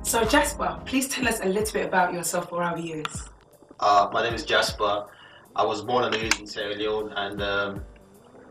So Jasper, please tell us a little bit about yourself for our viewers. My name is Jasper. I was born and raised in Sierra Leone, and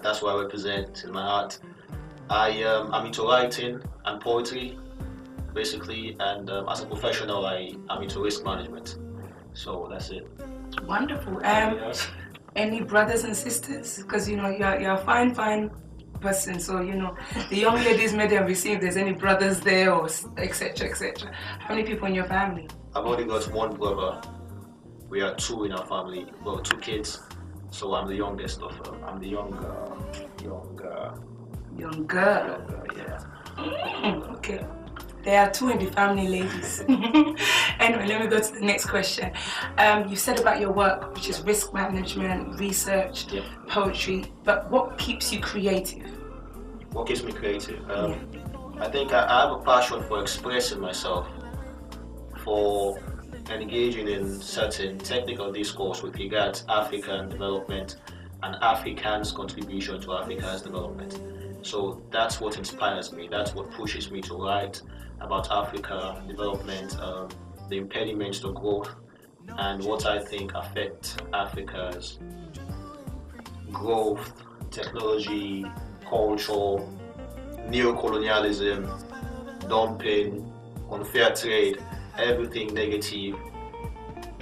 that's what I represent in my heart. I'm into writing and poetry, basically, and as a professional, I'm into risk management. So that's it. Wonderful. Any brothers and sisters? Because you're a fine person. So the young ladies may have see if there's any brothers there or etc. etc. How many people in your family? I've only got one brother. We are two in our family. Well, two kids. So I'm the youngest of them. I'm the younger. Yeah. Okay. There are two in the family, ladies. Anyway, let me go to the next question. You said about your work, which is risk management, research, poetry, but what keeps you creative? What keeps me creative? I think I have a passion for expressing myself, for engaging in certain technical discourse with regards to African development and Africans' contribution to Africa's development. So that's what inspires me, that's what pushes me to write about Africa development, the impediments to growth, and what I think affect Africa's growth, technology, culture, neo-colonialism, dumping, unfair trade, everything negative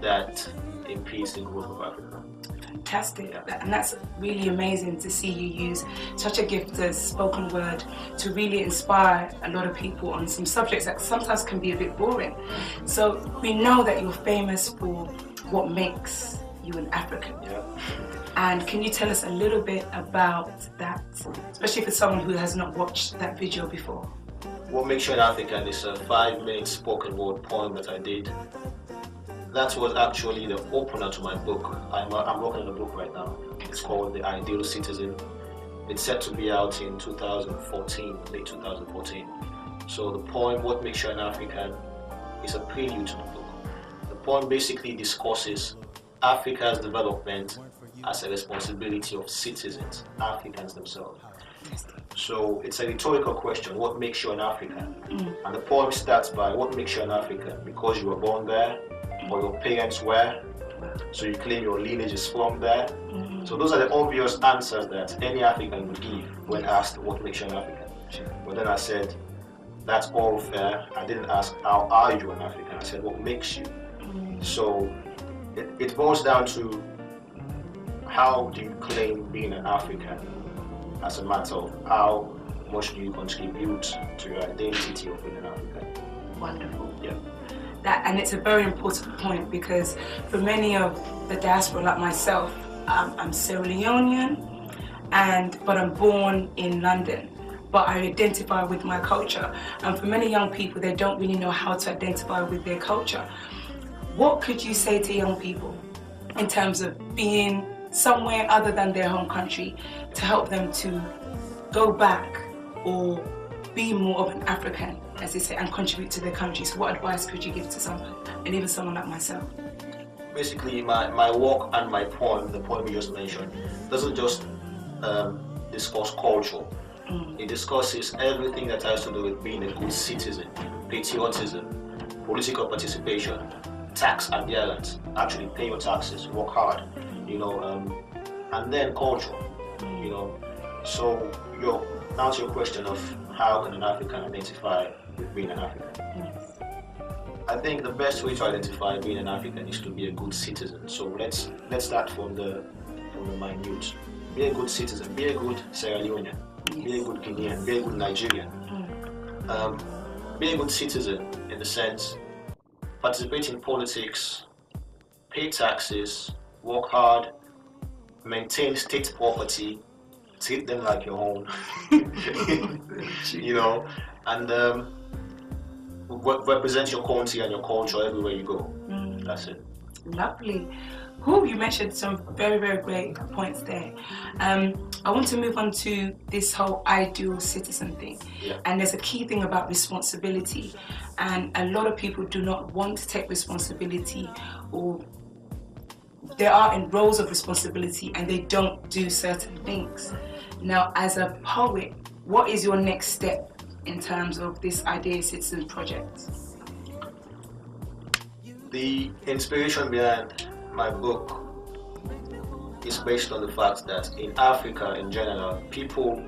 that impedes the growth of Africa. Fantastic, and that's really amazing to see you use such a gift as spoken word to really inspire a lot of people on some subjects that sometimes can be a bit boring. So we know that you're famous for what makes you an African. Yeah. And can you tell us a little bit about that, especially for someone who has not watched that video before? What Makes You an African is a 5-minute spoken word poem that I did. That was actually the opener to my book. I'm working on a book right now. It's called The Ideal Citizen. It's set to be out in 2014, late 2014. So the poem, What Makes You an African, is a prelude to the book. The poem basically discusses Africa's development as a responsibility of citizens, Africans themselves. So it's a rhetorical question, what makes you an African? And the poem starts by, what makes you an African? Because you were born there, or your parents were, so you claim your lineage is from there. So those are the obvious answers that any African would give when asked what makes you an African. But then I said, that's all fair. I didn't ask, how are you an African? I said, what makes you? So it boils down to, how do you claim being an African as a matter of how much do you contribute to your identity of being an African? Wonderful. Yeah. And it's a very important point, because for many of the diaspora like myself, I'm Sierra Leonean, but I'm born in London, but I identify with my culture. And for many young people, they don't really know how to identify with their culture. What could you say to young people in terms of being somewhere other than their home country to help them to go back or be more of an African, as they say, and contribute to their country? So what advice could you give to someone, and even someone like myself? Basically, my work and my poem, the poem you just mentioned, doesn't just discuss culture. It discusses everything that has to do with being a good citizen, patriotism, political participation, tax adherence, actually pay your taxes, work hard, and then culture, So now to your question of how can an African identify with being an African? Yes. I think the best way to identify being an African is to be a good citizen. So let's start from the minute. Be a good citizen. Be a good Sierra Leonean. Yes. Be a good Guinean. Be a good Nigerian. Be a good citizen in the sense, participate in politics, pay taxes, work hard, maintain state property, treat them like your own, and represent your country and your culture everywhere you go. That's it. Lovely. You mentioned some very, very great points there. I want to move on to this whole ideal citizen thing. Yeah. And there's a key thing about responsibility. And a lot of people do not want to take responsibility, or they are in roles of responsibility and they don't do certain things. Now, as a poet, what is your next step in terms of this Ideal Citizen project? The inspiration behind my book is based on the fact that in Africa in general, people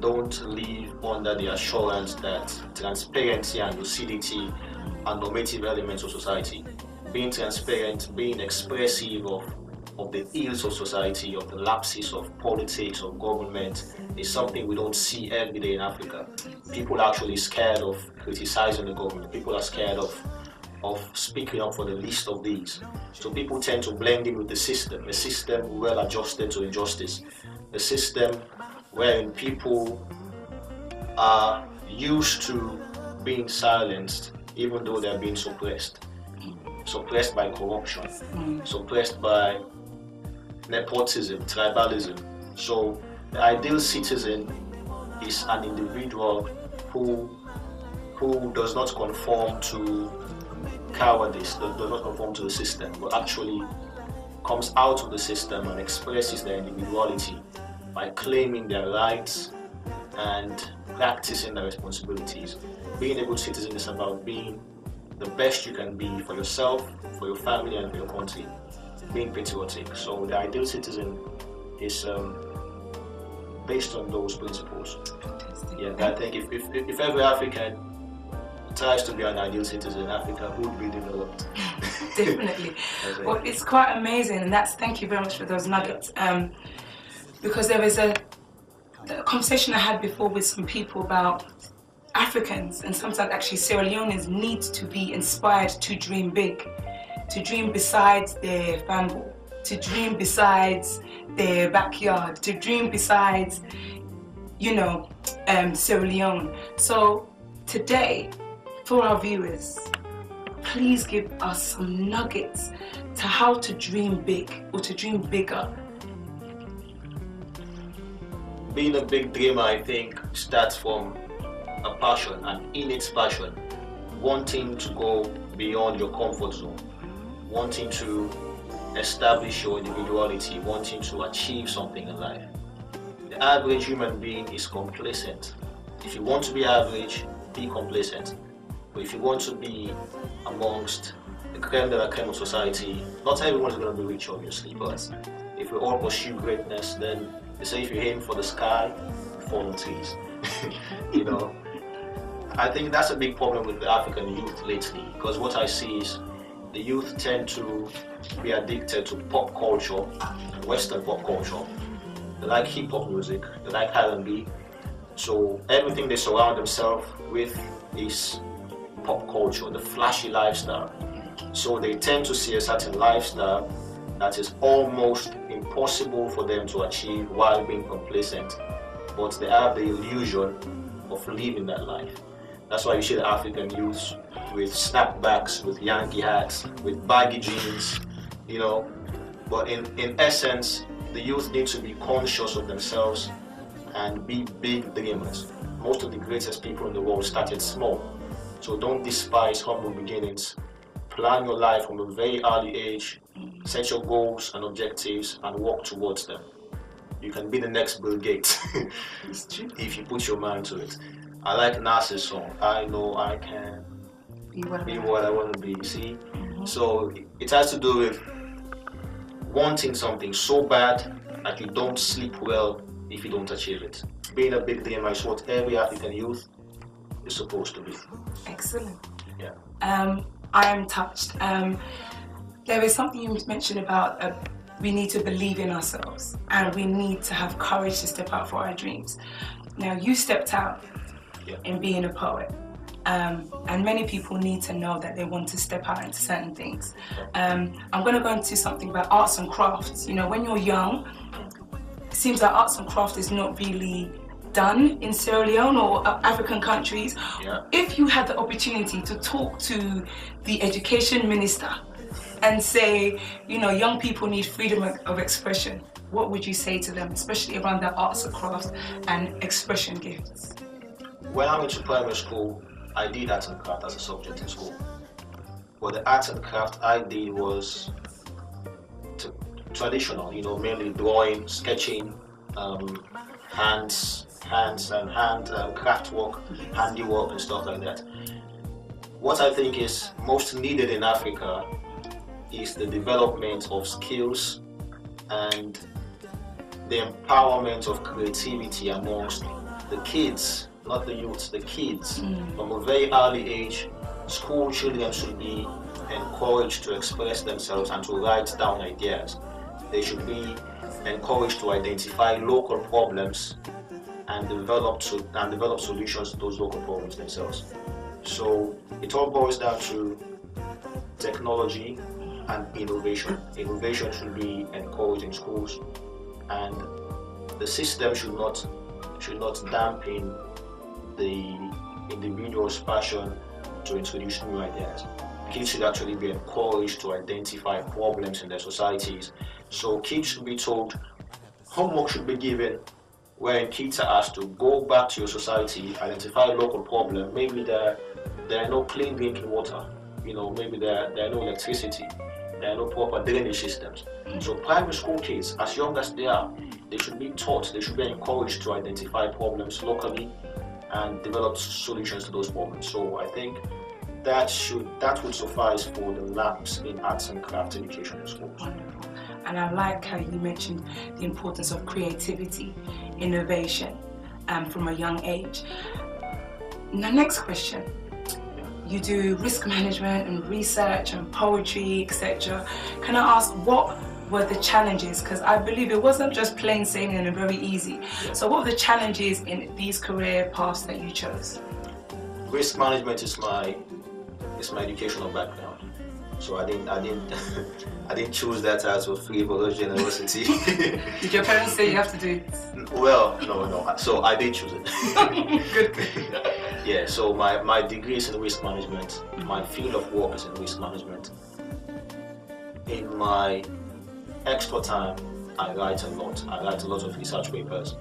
don't live under the assurance that transparency and lucidity are normative elements of society. Being transparent, being expressive of the ills of society, of the lapses of politics, of government, is something we don't see every day in Africa. People are actually scared of criticizing the government. People are scared of speaking up for the least of these. So people tend to blend in with the system, a system well adjusted to injustice, a system wherein people are used to being silenced even though they're being suppressed. Suppressed by corruption, suppressed by nepotism, tribalism. So the ideal citizen is an individual who does not conform to cowardice, does not conform to the system, but actually comes out of the system and expresses their individuality by claiming their rights and practicing their responsibilities. Being a good citizen is about being the best you can be for yourself, for your family, and for your country. Being patriotic. So the ideal citizen is based on those principles. Yeah, I think if every African tries to be an ideal citizen, Africa would be developed. Definitely. Well, it's quite amazing, and thank you very much for those nuggets. Because there was a conversation I had before with some people about Africans, and sometimes actually Sierra Leoneans need to be inspired to dream big, to dream besides their family, to dream besides their backyard, to dream besides, Sierra Leone. So today, for our viewers, please give us some nuggets to how to dream big or to dream bigger. Being a big dreamer, I think, starts from a passion, an innate passion, wanting to go beyond your comfort zone, wanting to establish your individuality, wanting to achieve something in life. The average human being is complacent. If you want to be average, be complacent. But if you want to be amongst the creme de la creme of society, not everyone is going to be rich, obviously, but if we all pursue greatness, then they say if you aim for the sky, you fall on trees. I think that's a big problem with the African youth lately, because what I see is the youth tend to be addicted to pop culture, Western pop culture. They like hip-hop music, they like R&B, so everything they surround themselves with is pop culture, the flashy lifestyle. So they tend to see a certain lifestyle that is almost impossible for them to achieve while being complacent, but they have the illusion of living that life. That's why you see the African youth with snapbacks, with Yankee hats, with baggy jeans, But in essence, the youth need to be conscious of themselves and be big dreamers. Most of the greatest people in the world started small. So don't despise humble beginnings. Plan your life from a very early age, set your goals and objectives and work towards them. You can be the next Bill Gates if you put your mind to it. I like Nas's song, I know I can be what I want to be, see? So it has to do with wanting something so bad that you don't sleep well if you don't achieve it. Being a big dreamer is what every African youth is supposed to be. Excellent. Yeah. I am touched. There is something you mentioned about we need to believe in ourselves and we need to have courage to step out for our dreams. Now, you stepped out in being a poet. And many people need to know that they want to step out into certain things. I'm going to go into something about arts and crafts. When you're young, it seems like arts and craft is not really done in Sierra Leone or African countries. Yeah. If you had the opportunity to talk to the education minister and say, young people need freedom of expression, what would you say to them, especially around the arts and crafts and expression gifts? When I went to primary school, I did arts and craft as a subject in school. But the arts and craft I did was traditional, mainly drawing, sketching, hands and hand craft work, handiwork and stuff like that. What I think is most needed in Africa is the development of skills and the empowerment of creativity amongst the kids, not the youths, the kids. From a very early age, school children should be encouraged to express themselves and to write down ideas. They should be encouraged to identify local problems and develop solutions to those local problems themselves. So it all boils down to technology and innovation. Innovation should be encouraged in schools, and the system should not dampen the individual's passion to introduce new ideas. Kids should actually be encouraged to identify problems in their societies. So kids should be told, homework should be given, where kids are asked to go back to your society, identify a local problem. Maybe there are no clean drinking water, maybe there are no electricity, there are no proper drainage systems. So primary school kids, as young as they are, they should be taught, they should be encouraged to identify problems locally and develop solutions to those problems. So I think that would suffice for the lapse in arts and craft education in schools. Wonderful. And I like how you mentioned the importance of creativity, innovation, from a young age. Now, next question. You do risk management and research and poetry, etc. Can I ask, what were the challenges? Because I believe it wasn't just plain sailing and very easy. So what were the challenges in these career paths that you chose? Risk management is my educational background. So I didn't choose that as a frivolous generosity. Did your parents say you have to do it? Well, no. So I did choose it. Good. Yeah. So my degree is in risk management. My field of work is in risk management. In my extra time, I write a lot. I write a lot of research papers,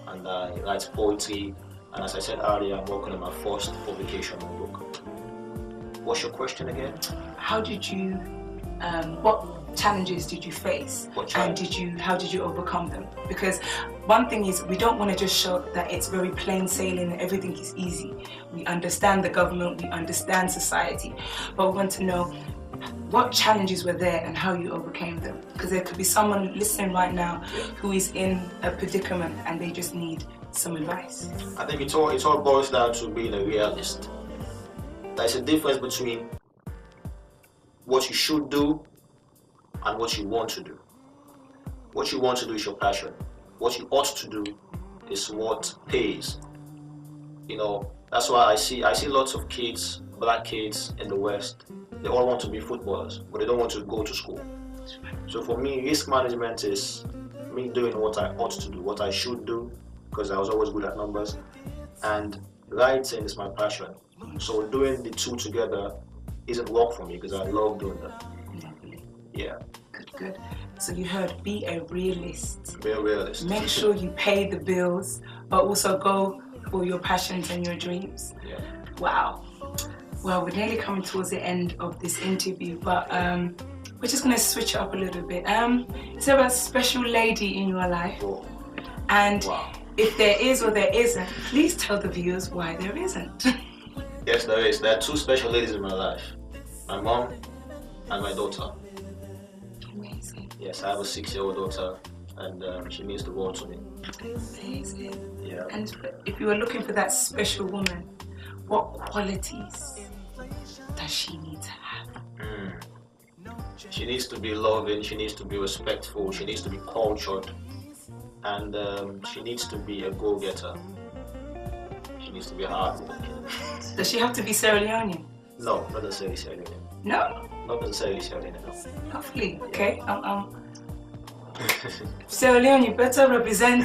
and I write poetry. And as I said earlier, I'm working on my first publication book. What's your question again? How did you, what challenges did you face? And how did you overcome them? Because one thing is, we don't want to just show that it's very plain sailing and everything is easy. We understand the government, we understand society, but we want to know what challenges were there and how you overcame them. Because there could be someone listening right now who is in a predicament and they just need some advice. I think it all boils down to being a realist. There's a difference between what you should do and what you want to do. What you want to do is your passion. What you ought to do is what pays. That's why I see lots of kids, black kids in the West, they all want to be footballers, but they don't want to go to school. So for me, risk management is me doing what I ought to do, what I should do, because I was always good at numbers, and writing is my passion. So doing the two together isn't work for me because I love doing that. Yeah. Good. So you heard, be a realist. Be a realist. Make sure you pay the bills, but also go for your passions and your dreams. Yeah. Wow. Well, we're nearly coming towards the end of this interview, but we're just going to switch it up a little bit. Is there a special lady in your life? Oh. And wow. If there is or there isn't, please tell the viewers why there isn't. Yes, there is. There are two special ladies in my life. My mom and my daughter. Amazing. Yes, I have a 6-year-old daughter, and she means the world to me. Amazing. Yeah. And if you were looking for that special woman, what qualities does she need to have? She needs to be loving, she needs to be respectful, she needs to be cultured, and she needs to be a go-getter. She needs to be hardworking. Does she have to be Sierra Leonean? No, not necessarily Sierra Leonean. No? Not necessarily Sierra Leonean, no. Lovely, okay. Sierra Leone, you better represent.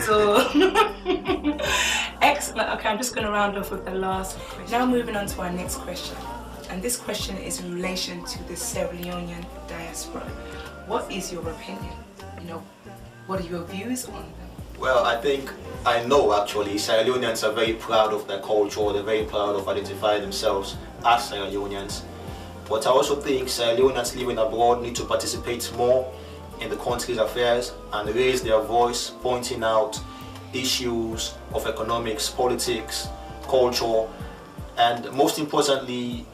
Excellent. Okay, I'm just going to round off with the last question. Now moving on to our next question. And this question is in relation to the Sierra Leonean diaspora. What is your opinion? What are your views on them? Well, I know actually Sierra Leoneans are very proud of their culture, they're very proud of identifying themselves as Sierra Leoneans. But I also think Sierra Leoneans living abroad need to participate more in the country's affairs and raise their voice, pointing out issues of economics, politics, culture, and most importantly,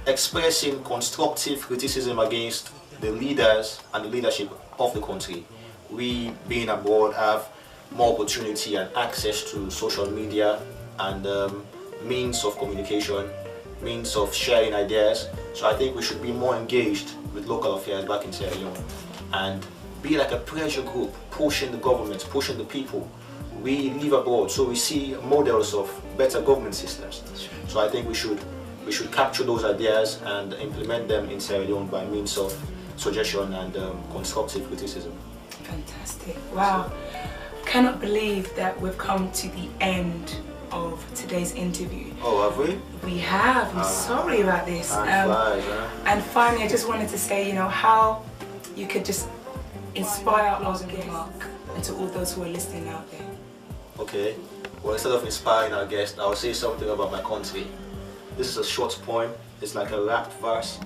expressing constructive criticism against the leaders and the leadership of the country, we being abroad have more opportunity and access to social media and means of communication, means of sharing ideas. So I think we should be more engaged with local affairs back in Sierra Leone and be like a pressure group, pushing the government, pushing the people. We live abroad, so we see models of better government systems. So I think we should capture those ideas and implement them in Sierra Leone by means of suggestion and constructive criticism. Fantastic. Wow. Cannot believe that we've come to the end of today's interview. Oh, have we? We have. I'm sorry about this. And finally, I just wanted to say, you know, how you could just inspire our guests and to all those who are listening out there. Okay. Well, instead of inspiring our guests, I'll say something about my country. This is a short poem. It's like a rap verse.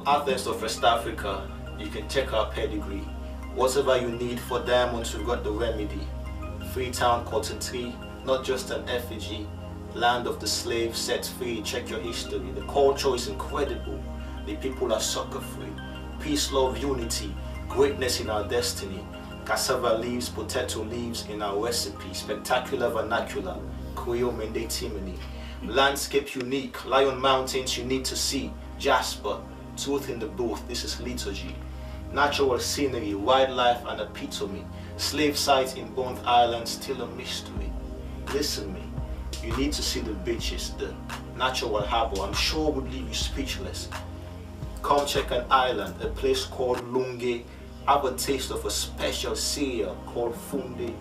Athens of West Africa, you can check our pedigree. Whatever you need for diamonds, we've got the remedy. Freetown cotton tree, not just an effigy. Land of the slave set free, check your history. The culture is incredible. The people are sucker free. Peace, love, unity, greatness in our destiny. Cassava leaves, potato leaves in our recipe. Spectacular vernacular, Creole Mende Timony. Landscape unique, lion mountains you need to see. Jasper, truth in the booth, this is liturgy. Natural scenery, wildlife and epitome. Slave sites in Bond Island, still a mystery. Listen me, you need to see the beaches, the natural harbor, I'm sure would leave you speechless. Come check an island, a place called Lunge. Have a taste of a special cereal called Funde.